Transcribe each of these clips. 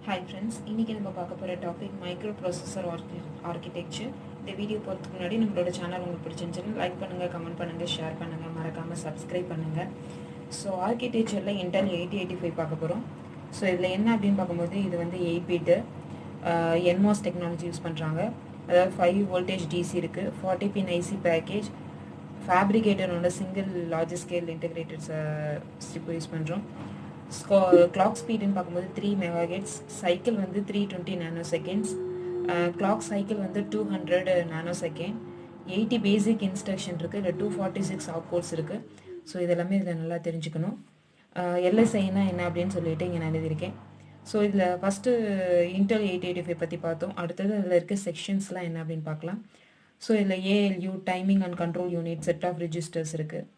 Hi friends, இன்னைக்கு நம்ம பார்க்க போகிற டாபிக் மைக்ரோப்ராசஸர் ஆர்கிடெக்சர். இந்த வீடியோ போகிறதுக்கு முன்னாடி நம்மளோட சேனல் உங்களுக்கு பிடிச்சிருந்துச்சுன்னா லைக் பண்ணுங்கள், கமெண்ட் பண்ணுங்கள், ஷேர் பண்ணுங்கள், மறக்காமல் சப்ஸ்கிரைப் பண்ணுங்கள். ஸோ ஆர்கிடெக்சரில் இன்டெல் 8085 பார்க்க போகிறோம். ஸோ இதில் என்ன அப்படின்னு பார்க்கும்போது இது வந்து 8 பிட்டு என்மாஸ் டெக்னாலஜி யூஸ் பண்ணுறாங்க. அதாவது 5 வோல்டேஜ் டிசி இருக்குது, 40 பின் ஐசி பேக்கேஜ், ஃபேப்ரிகேட்டரோட single large scale integrated strip use பண்ணுறோம். கிளாக் ஸ்பீடுன்னு பார்க்கும்போது 3 மெகாஹெர்ட்ஸ், சைக்கிள் வந்து 320 நானோ செகண்ட்ஸ், கிளாக் சைக்கிள் வந்து 200 நானோ செகண்ட், 80 பேசிக் இன்ஸ்ட்ரக்ஷன் இருக்குது, இல்லை 246 ஆப்கோட்ஸ் இருக்குது. ஸோ இதெல்லாமே இதில் நல்லா தெரிஞ்சுக்கணும். எல்எஸ்ஐனா என்ன அப்படின்னு சொல்லிட்டு இங்கே நான் எழுதியிருக்கேன். ஸோ இதில் ஃபஸ்ட்டு இன்டெல் 8085 பற்றி பார்த்தோம். அடுத்தது அதில் இருக்க செக்ஷன்ஸ்லாம் என்ன அப்படின்னு பார்க்கலாம். ஸோ இதில் ALU timing and control unit, set of registers இருக்குது.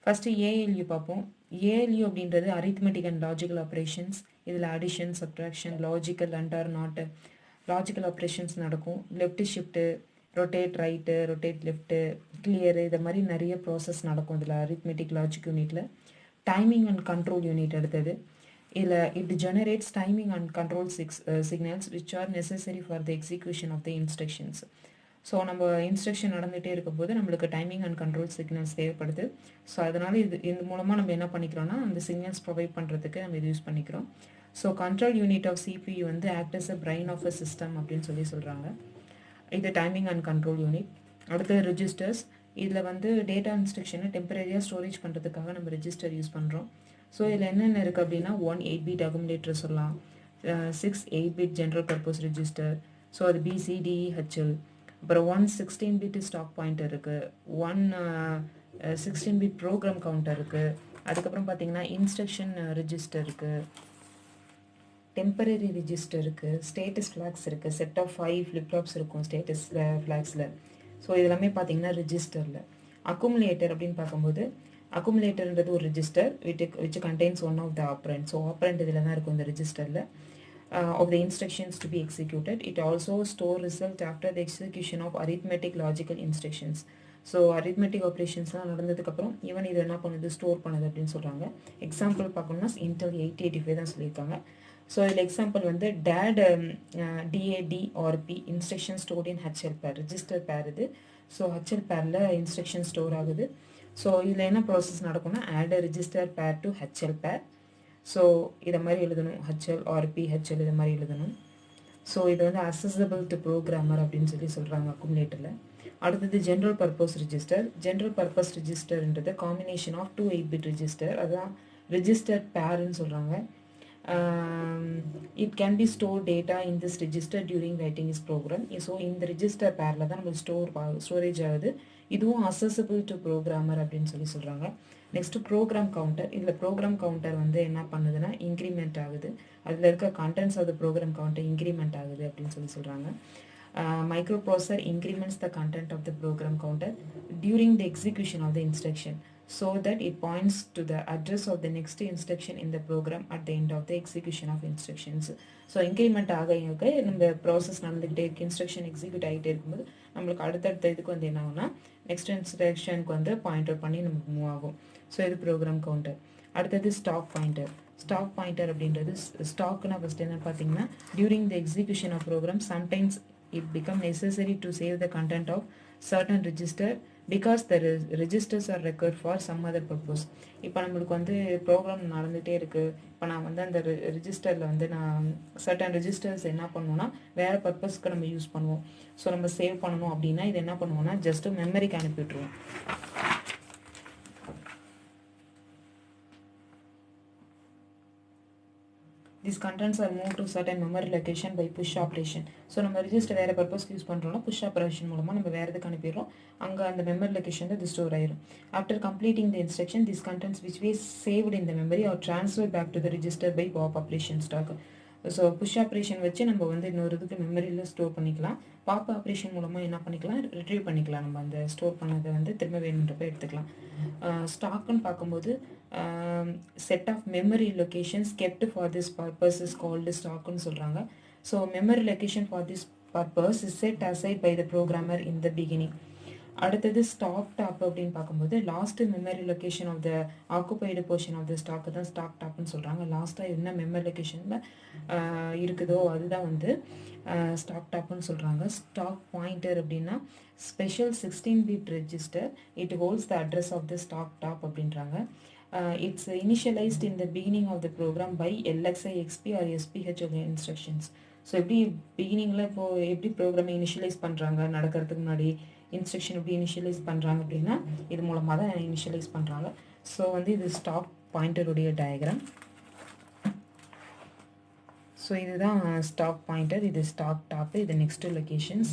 ஃபஸ்ட்டு ஏஎல்யூ பார்ப்போம். ஏஎல்யூ அப்படின்றது அரித்மெட்டிக் அண்ட் லாஜிக்கல் ஆப்ரேஷன்ஸ். இதில் addition, subtraction, logical and or not logical operations நடக்கும். Left shift, rotate right, rotate left, clear, இது மாதிரி நிறைய process நடக்கும் இதில் அரித்மெட்டிக் லாஜிக் யூனிட்டில். டைமிங் அண்ட் கண்ட்ரோல் யூனிட் அடுத்தது. இதில் it generates timing and control signals which are necessary for the execution of the instructions. So நம்ம இன்ஸ்ட்ரக்ஷன் நடந்துகிட்டே இருக்கும்போது நம்மளுக்கு டைமிங் அண்ட் கண்ட்ரோல் சிக்னல்ஸ் தேவைப்படுது. ஸோ அதனால் இது மூலமாக நம்ம என்ன பண்ணிக்கிறோம்னா அந்த சிக்னல்ஸ் ப்ரொவைட் பண்ணுறதுக்கு நம்ம இது யூஸ் பண்ணிக்கிறோம். So control unit of CPU வந்து act as a brain of a system அப்படின்னு சொல்கிறாங்க. இது டைமிங் அண்ட் கண்ட்ரோல் யூனிட். அடுத்தது ரெஜிஸ்டர்ஸ். இதில் வந்து டேட்டா இன்ஸ்ட்ரக்ஷனை டெம்பரரியாக ஸ்டோரேஜ் பண்ணுறதுக்காக நம்ம ரெஜிஸ்டர் யூஸ் பண்ணுறோம். ஸோ இதில் என்னென்ன இருக்குது அப்படின்னா 1 8-bit அக்குமுலேட்டர் சொல்லலாம், 6 8-bit general purpose register, so அது பிசிடிஹெச்எல். அப்புறம் 1 16-bit ஸ்டாக் பாயிண்டர் இருக்குது, 1 16-bit ப்ரோக்ராம் கவுண்டர் இருக்குது. அதுக்கப்புறம் பார்த்தீங்கன்னா இன்ஸ்ட்ரக்ஷன் ரெஜிஸ்டர் இருக்குது, டெம்பரரி ரெஜிஸ்டர் இருக்குது, ஸ்டேட்டஸ் ஃப்ளாக்ஸ் இருக்குது, செட் ஆஃப் 5 ஃப்ளிப்ஃப்ளாப்ஸ் இருக்கும் ஸ்டேட்டஸ் ஃப்ளாக்ஸில். ஸோ இதெல்லாமே பார்த்தீங்கன்னா ரெஜிஸ்டரில். அக்குமுலேட்டர் அப்படின்னு பார்க்கும்போது அக்குமுலேட்டர்ன்றது ஒரு register which contains one of the operand. So operand இதில் தான் இருக்கும் இந்த ரெஜிஸ்டரில். Of the instructions to be executed. It also store result after the execution of arithmetic logical instructions. So arithmetic ஆப்ரேஷன்ஸ்லாம் நடந்ததுக்கப்புறம் ஈவன் இது என்ன பண்ணுது, ஸ்டோர் பண்ணுது அப்படின்னு சொல்கிறாங்க. எக்ஸாம்பிள் பார்க்கணும்னா இன்டெல் 8085 தான் சொல்லியிருக்காங்க. ஸோ இதில் எக்ஸாம்பிள் வந்து DADRP instruction stored in HL pair, register pair இது. ஸோ ஹெச்எல் பேரில் இன்ஸ்ட்ரக்ஷன் ஸ்டோர் ஆகுது. ஸோ இதில் என்ன ப்ராசஸ் நடக்கும்னா add register pair to HL pair. So இதை மாதிரி எழுதணும், ஹெச்எல் ஆர்பி ஹெச்எல் இதை மாதிரி எழுதணும். ஸோ இது வந்து அசஸபிள் டு ப்ரோக்ராமர் அப்படின்னு சொல்கிறாங்க அக்குமுலேட்டரில். அடுத்தது general purpose register. General purpose ரிஜிஸ்டர்ன்றது காம்பினேஷன் ஆஃப் 2 8-bit ரெஜிஸ்டர், அதுதான் ரிஜிஸ்டர் பேருன்னு சொல்கிறாங்க. It can be store data in this register during writing is program. So இந்த ரெஜிஸ்டர் பேரில் தான் நம்ம ஸ்டோரேஜ் ஆகுது. இதுவும் அசஸபிள் டு ப்ரோக்ராமர் அப்படின்னு சொல்கிறாங்க. Next program counter. இதில் ப்ரோக்ராம் கவுண்டர் வந்து என்ன பண்ணுதுன்னா இன்க்ரிமெண்ட் ஆகுது, அதில் இருக்க contents of the program counter increment ஆகுது அப்படின்னு சொல்கிறாங்க. Microprocessor increments the content of the program counter during the execution of the instruction so that it points to the address of the next instruction in the program at the end of the execution of instructions. So increment ஆக நம்ம process நடந்துக்கிட்டே இருக்கு, instruction execute ஆகிட்டே இருக்கும்போது நம்மளுக்கு அடுத்தடுத்த இதுக்கு வந்து என்ன ஆகும்னா நெக்ஸ்ட் இன்ஸ்ட்ரக்ஷனுக்கு வந்து பாயிண்டர் பண்ணி நமக்கு மூவ் ஆகும். ஸோ இது ப்ரோக்ராம் கவுண்டர். அடுத்தது ஸ்டாக் பாயிண்டர். ஸ்டாக் பாயிண்டர் அப்படின்றது ஸ்டாக்னா ஃபஸ்ட் என்ன பார்த்தீங்கன்னா during the execution of program sometimes it become necessary to save the content of certain register because the registers are required for some other purpose. இப்போ நம்மளுக்கு வந்து program நடந்துகிட்டே இருக்குது, இப்போ நான் வந்து அந்த ரெஜிஸ்டரில் வந்து நான் சர்டன் ரெஜிஸ்டர்ஸ் என்ன பண்ணுவோன்னா வேறு பர்பஸ்க்கு நம்ம யூஸ் பண்ணுவோம். ஸோ நம்ம சேவ் பண்ணணும் அப்படின்னா இது என்ன பண்ணுவோம்னா ஜஸ்ட்டு மெமரிக்கு அனுப்பிவிட்ருவோம். These contents are moved to certain memory location by push operation. So நம்ம ரெஜிஸ்டர் வேறு பர்பஸ்க்கு யூஸ் பண்ணுறோம்னா புஷ் ஆப்ரேஷன் மூலமாக நம்ம வேறு எதுக்கு அனுப்பிடுறோம், அங்கே அந்த மெமரி லொக்கேஷனில் இது ஸ்டோர் ஆயிரும். After completing the instruction this contents which we saved in the memory are transfer back to the register by pop operation stack. So push operation வச்சு நம்ம வந்து இன்னொரு இதுக்கு மெமரியில் ஸ்டோர் பண்ணிக்கலாம். பாப் ஆப்ரேஷன் மூலமாக என்ன பண்ணிக்கலாம், ரிட்ரீவ் பண்ணிக்கலாம், நம்ம அந்த ஸ்டோர் பண்ணதை வந்து திரும்ப வேணுன்றப்ப எடுத்துக்கலாம். ஸ்டாக்குன்னு பார்க்கும்போது set of memory locations kept for this purpose is called ஸ்டாக்குன்னு சொல்கிறாங்க. So memory location for this purpose is set aside by the programmer in the beginning. அடுத்தது ஸ்டாக் டாப் அப்படின்னு பார்க்கும்போது last memory location of the occupied portion of the stack தான் stack டாப்னு சொல்கிறாங்க. லாஸ்ட்டாக என்ன மெமரி லொக்கேஷனில் இருக்குதோ அதுதான் வந்து ஸ்டாக் டாப்னு சொல்கிறாங்க. ஸ்டாக் பாயிண்டர் அப்படின்னா special 16-bit register, it holds the address of the stack top அப்படின்றாங்க. It's initialised in the beginning of the program by LXI XP or SPH instructions. So எப்படி பிகினிங்கில் இப்போது எப்படி ப்ரோக்ராமை இனிஷியலைஸ் பண்ணுறாங்க, நடக்கிறதுக்கு முன்னாடி இன்ஸ்ட்ரக்ஷன் எப்படி இனிஷியலைஸ் பண்ணுறாங்க அப்படின்னா இது மூலமாக தான் இனிஷியலைஸ் பண்ணுறாங்க. ஸோ வந்து இது ஸ்டாக் பாயிண்டருடைய டயக்ராம். ஸோ இதுதான் ஸ்டாக் பாயிண்டர், இது ஸ்டாக் டாப்பு, இது நெக்ஸ்ட் லொக்கேஷன்ஸ்.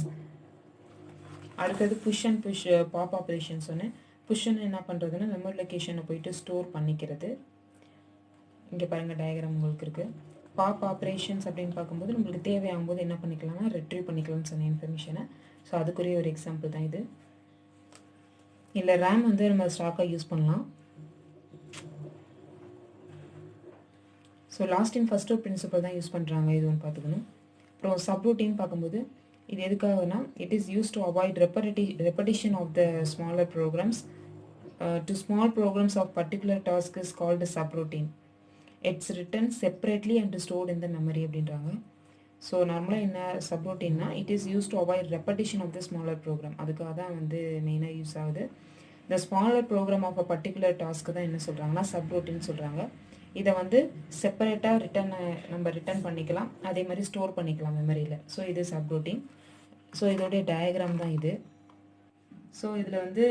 அடுத்தது push and push pop operations ஒன்று. புஷ்ன்னு என்ன பண்ணுறதுன்னா மெமரி லொக்கேஷனை போயிட்டு ஸ்டோர் பண்ணிக்கிறது. இங்கே பாருங்கள் டயக்ராம் உங்களுக்கு இருக்குது. பாப் ஆப்ரேஷன்ஸ் அப்படின்னு பார்க்கும்போது நம்மளுக்கு தேவையாகும் போது என்ன பண்ணிக்கலாம்னா ரெட்ரீவ் பண்ணிக்கலாம்னு சொன்ன இன்ஃபர்மேஷனை. ஸோ அதுக்குரிய ஒரு எக்ஸாம்பிள் தான் இது. இல்லை ரேம் வந்து நம்ம ஸ்டாக்காக யூஸ் பண்ணலாம். So last in first principle தான் யூஸ் பண்ணுறாங்க, இது ஒன்று பார்த்துக்கணும். அப்புறம் சப்ரூட்டின் பார்க்கும்போது இது எதுக்காகனா it is use to avoid repetition of the smaller programs to small programs of particular task is called subroutine. It's written separately and stored in the memory அப்படின்றாங்க. ஸோ நார்மலாக என்ன சப்ரூட்டின்னா it is use to avoid repetition of the smaller program, அதுக்காக தான் வந்து மெயினாக use ஆகுது. இந்த smaller program of a particular டாஸ்க்கு தான் என்ன சொல்கிறாங்கன்னா சப்ரூட்டின்னு சொல்கிறாங்க. இதை வந்து செப்பரேட்டாக நம்ம ரிட்டன் பண்ணிக்கலாம், அதே மாதிரி ஸ்டோர் பண்ணிக்கலாம் மெமரியில். ஸோ இது சப்ரூட்டின். ஸோ இதோடைய டயக்ராம் தான் இது. ஸோ இதில் வந்து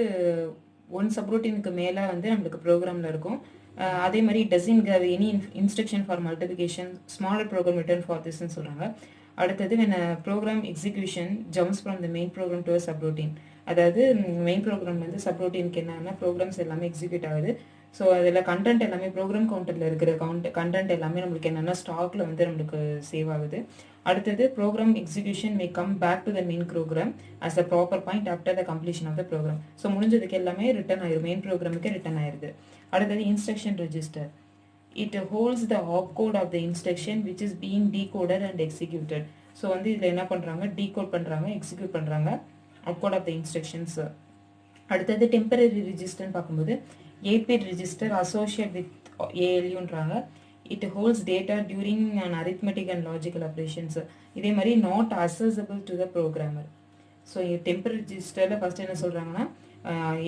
ஒன் சப்ரூட்டினுக்கு மேலே வந்து நம்மளுக்கு ப்ரோக்ராமில் இருக்கும். அதே மாதிரி doesn't gave any instruction for multiplication, smaller program written for திஸ்ன்னு சொல்கிறாங்க. அடுத்தது when a program execution jumps from the main program to a subroutine, அதாவது மெயின் ப்ரோக்ராம் வந்து சப்ரோட்டீனுக்கு என்னன்னா ப்ரோக்ராம்ஸ் எல்லாமே எக்ஸிக்யூட் ஆகுது. ஸோ அதில் கண்டென்ட் எல்லாமே ப்ரோக்ராம் கவுண்டரில் இருக்கிற கண்டென்ட் எல்லாமே நம்மளுக்கு என்னென்னா ஸ்டாக்கில் வந்து நம்மளுக்கு சேவ் ஆகுது. அடுத்தது program execution may come back to the main program as a proper point after the completion of the program. So முடிஞ்சதுக்கு எல்லாமே ரிட்டர்ன் ஆயிரும், மெயின் ப்ரோக்ராமுக்கு ரிட்டர்ன் ஆயிருது. அடுத்தது instruction register. It holds the opcode of the instruction which is being decoded and executed. So வந்து இதில் என்ன பண்ணுறாங்க, டீகோட் பண்ணுறாங்க, எக்ஸிக்யூட் பண்ணுறாங்க opcode of the instructions. அடுத்தது டெம்பரரி ரெஜிஸ்டர்னு பார்க்கும்போது 8-bit ரெஜிஸ்டர் அசோசியேட் வித் ALUன்றாங்க. It holds data during and arithmetic and logical operations. இதே மாதிரி not accessible to the programmer. So temporary ரெஜிஸ்டரில் ஃபஸ்ட் என்ன சொல்கிறாங்கன்னா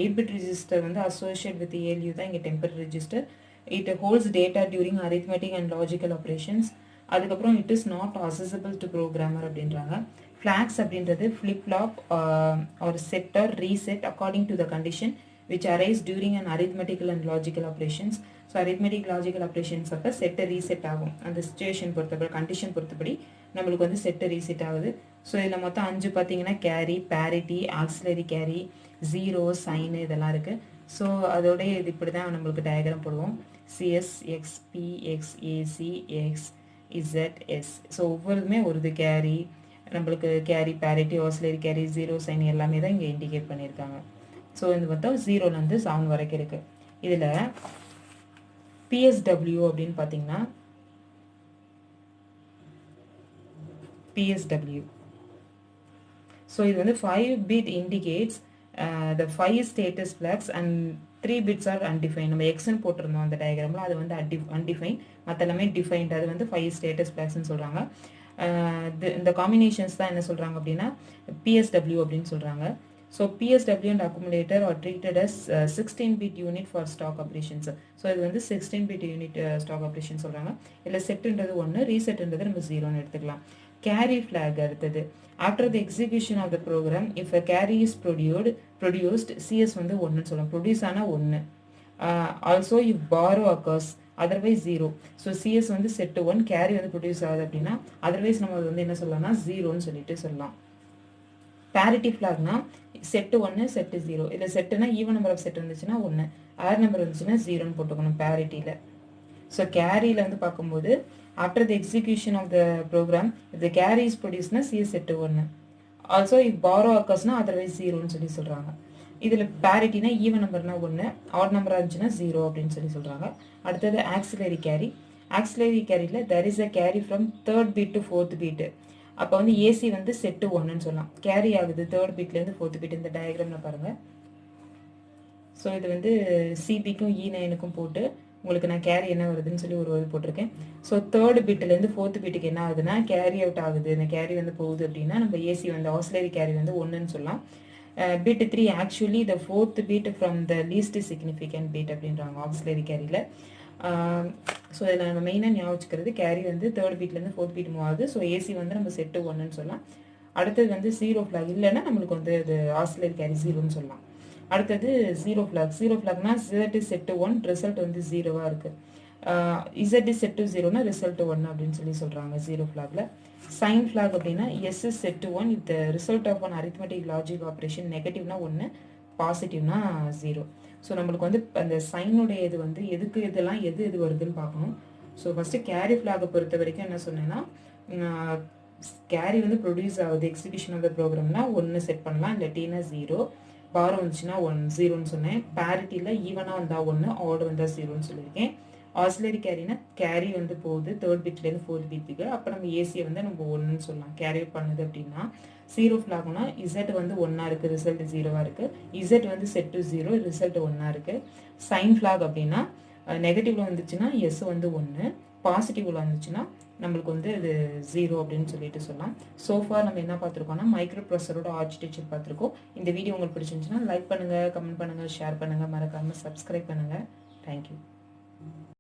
8-bit ரெஜிஸ்டர் வந்து அசோசியேட் வித் ALU தான் இங்கே temporary register. It holds data during arithmetic and logical operations. அதுக்கப்புறம் it is not accessible to programmer அப்படின்றாங்க. ஃப்ளாக்ஸ் அப்படின்றது ஃப்ளிப் ஃப்ளாப் ஒரு set or reset according to the condition which arise during an arithmetical and logical operations. So arithmetic logical operations அப்போ செட்டை reset ஆகும், அந்த situation பொறுத்தபடி condition பொறுத்தபடி நம்மளுக்கு வந்து செட்டை ரீசெட் ஆகுது. ஸோ இதில் மொத்தம் 5 பார்த்தீங்கன்னா carry, parity, auxiliary carry, zero, sign இதெல்லாம் இருக்குது. ஸோ அதோடைய இது இப்படி தான் நம்மளுக்கு டயக்ராம் போடுவோம். CS X P X AC X Z S. So ஒவ்வொருதுமே ஒரு இது கேரி, நம்மளுக்கு carry, parity, auxiliary carry, zero, sign எல்லாமே தான் இங்கே இண்டிகேட் பண்ணியிருக்காங்க. ஸோ இது மொத்தம் 0லேருந்து 7 வரைக்கும் இருக்குது. இதில் PSW அப்படின்னு பார்த்தீங்கன்னா PSW. ஸோ இது வந்து 5-bit indicates the 5 status flags and 3 bits are undefined. நம்ம எக்ஸ்ன்னு போட்டிருந்தோம் அந்த டயக்ராமில், அது வந்து undefined, மற்ற எல்லாமே டிஃபைன்ட். அது வந்து 5 ஸ்டேட்டஸ் ஃபிளாக்ஸ்ன்னு சொல்கிறாங்க. இந்த காம்பினேஷன்ஸ் தான் என்ன சொல்கிறாங்க அப்படின்னா PSW அப்படின்னு சொல்கிறாங்க. So PSW and accumulator are treated as 16-bit unit for stock operations. So இது வந்து 16-bit unit stock operations சொல்கிறாங்க. இதில் செட்டுன்றது 1, ரீசெட்டுன்றது நம்ம 0ன்னு எடுத்துக்கலாம். கேரி ஃப்ளாக் அடுத்தது after the execution of the program if a carry is produced CS வந்து 1ன்னு சொல்லலாம், ப்ரொடியூஸ் ஆனால் 1. Also if borrow occurs otherwise 0. So CS வந்து செட்டு 1, கேரி வந்து ப்ரொடியூஸ் ஆகுது அப்படின்னா அதர்வைஸ் நம்ம வந்து என்ன சொல்லலாம்னா 0ன்னு சொல்லிட்டு சொல்லலாம். பேரிட்டி ஃப்ளாக்னா செட்டு 1 செட்டு 0. இதில் செட்டுனா ஈவன் நம்பர் ஆஃப் செட் வந்துச்சுன்னா 1, ஆட் நம்பர் வந்துச்சுன்னா 0ன்னு போட்டுக்கணும் பேரிட்டியில். ஸோ கேரியில் வந்து பார்க்கும்போது after the execution of the program the carry is ப்ரொடியூஸ்னா CS set 1. Also if borrow அக்கர்ஸ்னா அதர்வைஸ் 0ன்னு சொல்லி சொல்கிறாங்க. இதில் பேரிட்டினா ஈவன் நம்பர்னா 1, ஆட் நம்பர் இருந்துச்சுன்னா 0 அப்படின்னு சொல்லி சொல்கிறாங்க. அடுத்தது ஆக்சிலரி கேரி. ஆக்சிலரி கேரியில் there is a carry from 3rd bit to 4th bit. அப்போ வந்து ஏசி வந்து செட்டு ஒன்றுன்னு சொல்லலாம். கேரி ஆகுது தேர்ட் பீட்லேருந்து ஃபோர்த் பீட். இந்த டயக்ராமில் பாருங்கள். ஸோ இது வந்து சிபிக்கும் E9க்கும் போட்டு உங்களுக்கு நான் கேரி என்ன வருதுன்னு சொல்லி ஒரு போட்டிருக்கேன். ஸோ தேர்ட் பீட்லேருந்து ஃபோர்த் பீட்டுக்கு என்ன ஆகுதுன்னா கேரி அவுட் ஆகுது, இந்த கேரி வந்து போகுது அப்படின்னா நம்ம ஏசி வந்து ஆசிலரி கேரி வந்து ஒன்றுன்னு சொல்லலாம். Bit 3 actually the fourth bit from the least significant bit அப்படின்றாங்க ஆக்சிலரி கேரியில். ஸோ இதில் நம்ம மெயினாக ஞாபகம் வச்சுக்கிறது கேரி வந்து தேர்ட் பீட்லேருந்து ஃபோர்த் பீட் மூவ் ஆகுது. ஸோ ஏசி வந்து நம்ம செட்டு ஒன்றுன்னு சொல்லலாம். அடுத்தது வந்து ஜீரோ ஃப்ளாக் இல்லைன்னா நம்மளுக்கு வந்து இது ஆசிலரி கேரி ஜீரோன்னு சொல்லலாம். அடுத்தது ஜீரோ ஃப்ளாக். ஜீரோ ஃப்ளாக்னா Z is set one, result வந்து ஜீரோவாக இருக்குது. Z இஸ் செட்டு ஜீரோனா ரிசல்ட் ஒன் அப்படின்னு சொல்லி சொல்கிறாங்க ஜீரோ ஃப்ளாகில். சைன் ஃப்ளாக் அப்படின்னா S is set one with result of one arithmetic logic operation நெகட்டிவ்னா ஒன்று, பாசிட்டிவ்னா ஜீரோ. ஸோ நம்மளுக்கு வந்து அந்த சைனுடைய இது வந்து எதுக்கு இதெல்லாம் எது வருதுன்னு பார்க்கணும். ஸோ ஃபஸ்ட்டு கேரி ஃப்ளாகை பொறுத்த வரைக்கும் என்ன சொன்னேன்னா கேரி வந்து ப்ரொடியூஸ் ஆகுது எக்ஸிபிஷன் ஆஃப் த ப்ரோக்ராம்னா ஒன்று செட் பண்ணலாம், இல்லாட்டினா ஜீரோ. பாரம் வந்துச்சுன்னா ஜீரோன்னு சொன்னேன். பேரிட்டியில் ஈவனாக வந்தால் ஒன்று, ஆட் வந்தால் ஜீரோன்னு சொல்லியிருக்கேன். ஆசிலரி கேரினா கேரி வந்து போகுது தேர்ட் பீட்லேருந்து ஃபோர்த் பீட்டுக்கு. அப்போ நம்ம ஏசியை வந்து நம்ம ஒன்றுன்னு சொல்லலாம். கேரி பண்ணுது அப்படின்னா ஜீரோ ஃப்ளாக்னா இசட் வந்து ஒன்றா இருக்குது, ரிசல்ட் ஜீரோவாக இருக்குது. இசட் வந்து செட்டு ஜீரோ, ரிசல்ட் ஒன்றா இருக்குது. சைன் ஃப்ளாக் அப்படின்னா நெகட்டிவ்ல வந்துச்சுன்னா எஸ் வந்து ஒன்று, பாசிட்டிவ்ல வந்துச்சுன்னா நம்மளுக்கு வந்து இது ஜீரோ அப்படின்னு சொல்லிட்டு சொல்லலாம். சோஃபார் நம்ம என்ன பார்த்துருக்கோம்னா மைக்ரோ ப்ராசஸரோட ஆர்கிடெக்சர் பார்த்துருக்கோம். இந்த வீடியோ உங்களுக்கு பிடிச்சிருந்துச்சுன்னா லைக் பண்ணுங்கள், கமெண்ட் பண்ணுங்கள், ஷேர் பண்ணுங்கள், மறக்காமல் சப்ஸ்கிரைப் பண்ணுங்கள். தேங்க்யூ.